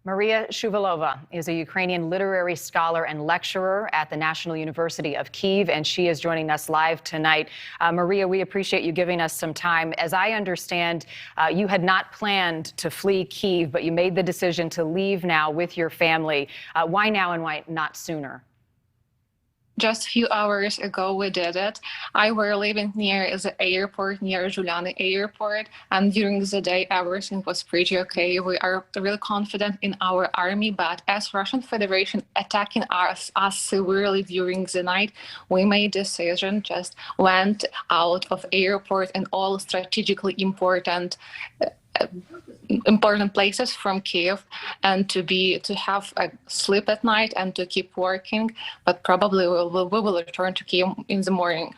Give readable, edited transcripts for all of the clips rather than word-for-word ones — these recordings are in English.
Mariia Shuvalova is a Ukrainian literary scholar and lecturer at the National University of Kyiv, and she is joining us live tonight. Mariia, we appreciate you giving us some time. As I understand, you had not planned to flee Kyiv, but you made the decision to leave now with your family. Why now and why not sooner? Just a few hours ago, we did it. I were living near the airport, near Juliana Airport, and during the day, everything was pretty okay. We are really confident in our army, but as Russian Federation attacking us severely during the night, we made decision, just went out of airport and all strategically important places from Kyiv, and to have a sleep at night and to keep working, but probably we will return to Kyiv in the morning.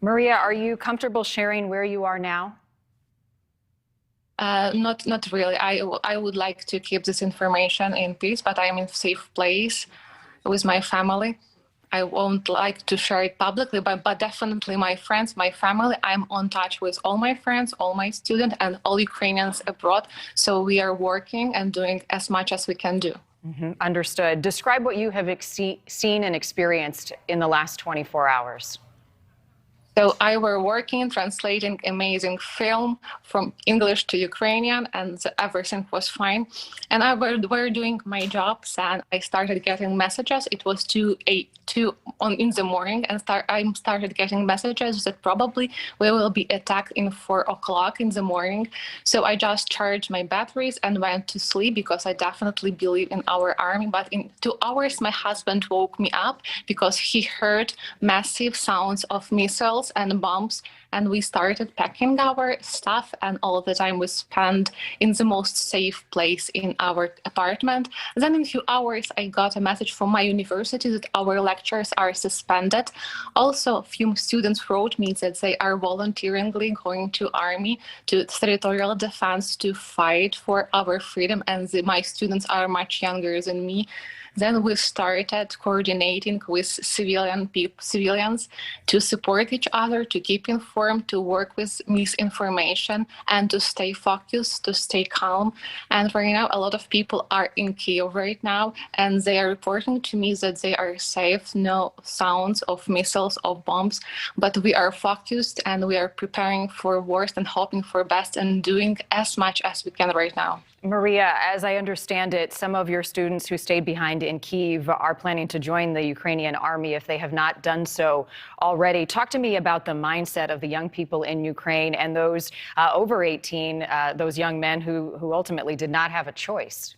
Mariia, are you comfortable sharing where you are now? Not really. I would like to keep this information in peace, but I am in a safe place with my family. I won't like to share it publicly, but definitely my friends, my family, I'm on touch with all my friends, all my students, and all Ukrainians abroad. So we are working and doing as much as we can do. Understood. Describe what you have seen and experienced in the last 24 hours. So I were working, translating amazing film from English to Ukrainian, and everything was fine. And I were doing my jobs, and I started getting messages. It was 2 in the morning, and I started getting messages that probably we will be attacked in 4 o'clock in the morning. So I just charged my batteries and went to sleep because I definitely believe in our army. But in 2 hours, my husband woke me up because he heard massive sounds of missiles and bombs, and we started packing our stuff, and all the time we spent in the most safe place in our apartment. Then in a few hours I got a message from my university that our lectures are suspended. Also, a few students wrote me that they are voluntarily going to army, to territorial defense, to fight for our freedom, and my students are much younger than me. Then we started coordinating with civilians to support each other, to keep informed, to work with misinformation, and to stay focused, to stay calm. And right now, a lot of people are in Kyiv right now, and they are reporting to me that they are safe, no sounds of missiles, of bombs, but we are focused and we are preparing for worst and hoping for best and doing as much as we can right now. Mariia, as I understand it, some of your students who stayed behind in Kyiv are planning to join the Ukrainian army if they have not done so already. Talk to me about the mindset of the young people in Ukraine and those over 18, those young men who ultimately did not have a choice.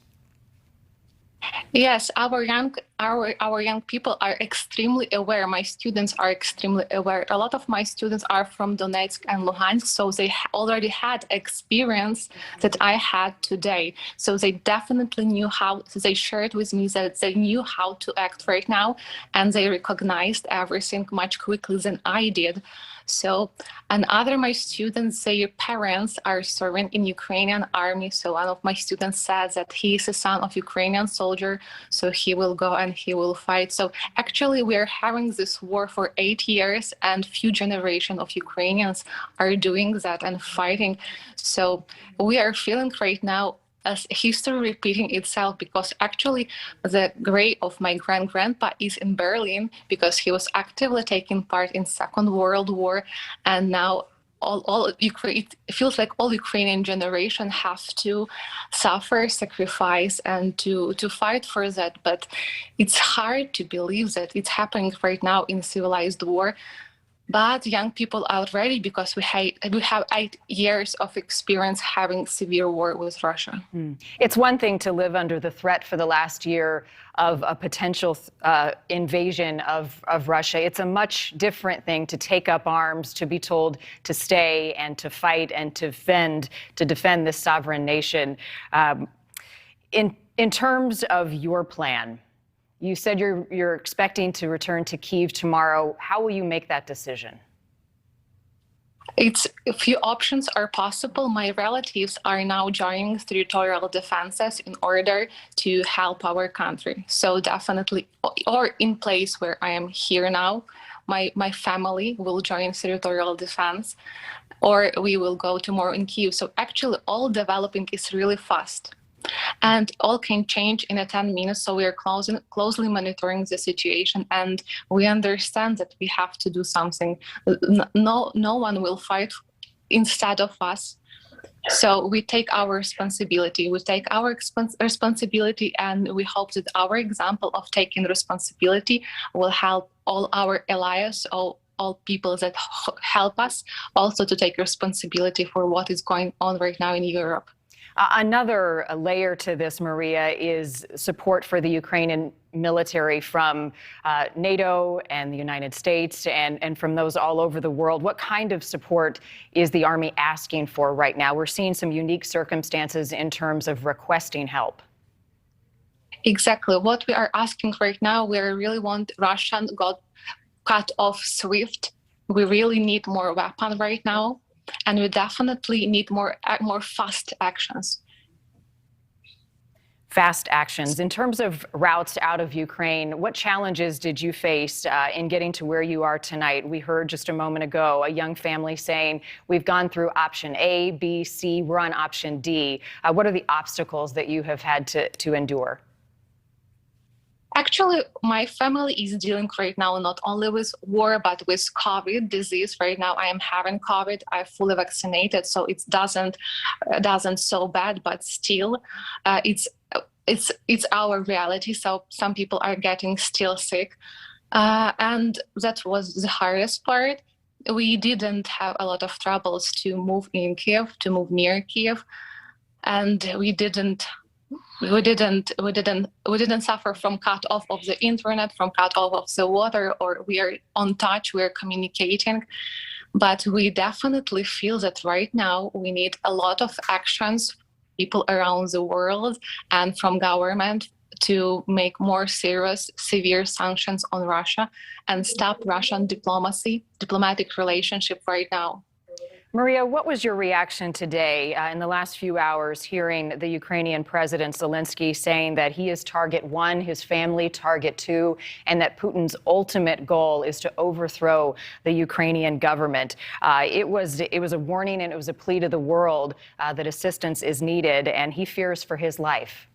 Yes, our young people are extremely aware. My students are extremely aware. A lot of my students are from Donetsk and Luhansk, so they already had experience that I had today. So they definitely knew how. They shared with me that they knew how to act right now, and they recognized everything much quicker than I did. So, and other my students, their parents are serving in Ukrainian army. So one of my students said that he is a son of Ukrainian soldier, so he will go and he will fight. So actually we are having this war for 8 years, and few generations of Ukrainians are doing that and fighting. So we are feeling right now as history repeating itself, because actually the grave of my grandpa is in Berlin because he was actively taking part in Second World War, and now it feels like all Ukrainian generation have to suffer, sacrifice, and to fight for that. But it's hard to believe that it's happening right now in civilized war. But young people are ready because we have 8 years of experience having severe war with Russia. It's one thing to live under the threat for the last year of a potential invasion of Russia. It's a much different thing to take up arms, to be told to stay and to fight and to defend this sovereign nation. In terms of your plan, you said you're expecting to return to Kyiv tomorrow. How will you make that decision? It's a few options are possible. My relatives are now joining territorial defenses in order to help our country. So definitely, or in place where I am here now, my family will join territorial defense, or we will go tomorrow in Kyiv. So actually all developing is really fast. And all can change in 10 minutes. So we are closely monitoring the situation, and we understand that we have to do something. No one will fight instead of us. So we take our responsibility. We take our responsibility, and we hope that our example of taking responsibility will help all our allies, all people that help us also to take responsibility for what is going on right now in Europe. Another layer to this, Mariia, is support for the Ukrainian military from NATO and the United States and from those all over the world. What kind of support is the Army asking for right now? We're seeing some unique circumstances in terms of requesting help. Exactly. What we are asking right now, we really want Russian cut off SWIFT. We really need more weapon right now, and we definitely need more fast actions. Fast actions. In terms of routes out of Ukraine, what challenges did you face in getting to where you are tonight? We heard just a moment ago a young family saying, we've gone through option A, B, C, we're on option D. What are the obstacles that you have had to endure? Actually, my family is dealing right now not only with war, but with COVID disease. Right now, I am having COVID. I'm fully vaccinated, so it doesn't so bad, but still, it's our reality. So some people are getting still sick, and that was the hardest part. We didn't have a lot of troubles to move in Kyiv, to move near Kyiv, and we didn't suffer from cut off of the internet, from cut off of the water, or we are on touch, we are communicating. But we definitely feel that right now we need a lot of actions, people around the world and from government, to make more serious, severe sanctions on Russia and stop Russian diplomatic relationship right now. Mariia, what was your reaction today in the last few hours hearing the Ukrainian President Zelenskyy saying that he is target one, his family target two, and that Putin's ultimate goal is to overthrow the Ukrainian government? It was a warning and it was a plea to the world that assistance is needed, and he fears for his life.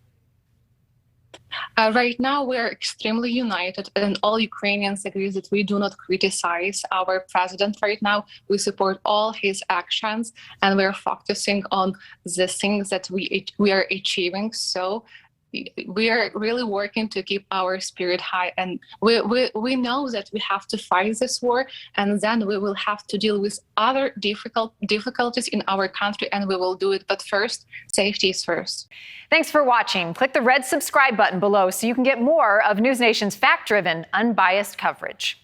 Right now, we are extremely united, and all Ukrainians agree that we do not criticize our president right now. We support all his actions, and we are focusing on the things that we are achieving. So we are really working to keep our spirit high, and we know that we have to fight this war, and then we will have to deal with other difficulties in our country, and we will do it. But first, safety is first. Thanks for watching. Click the red subscribe button below so you can get more of NewsNation's fact-driven, unbiased coverage.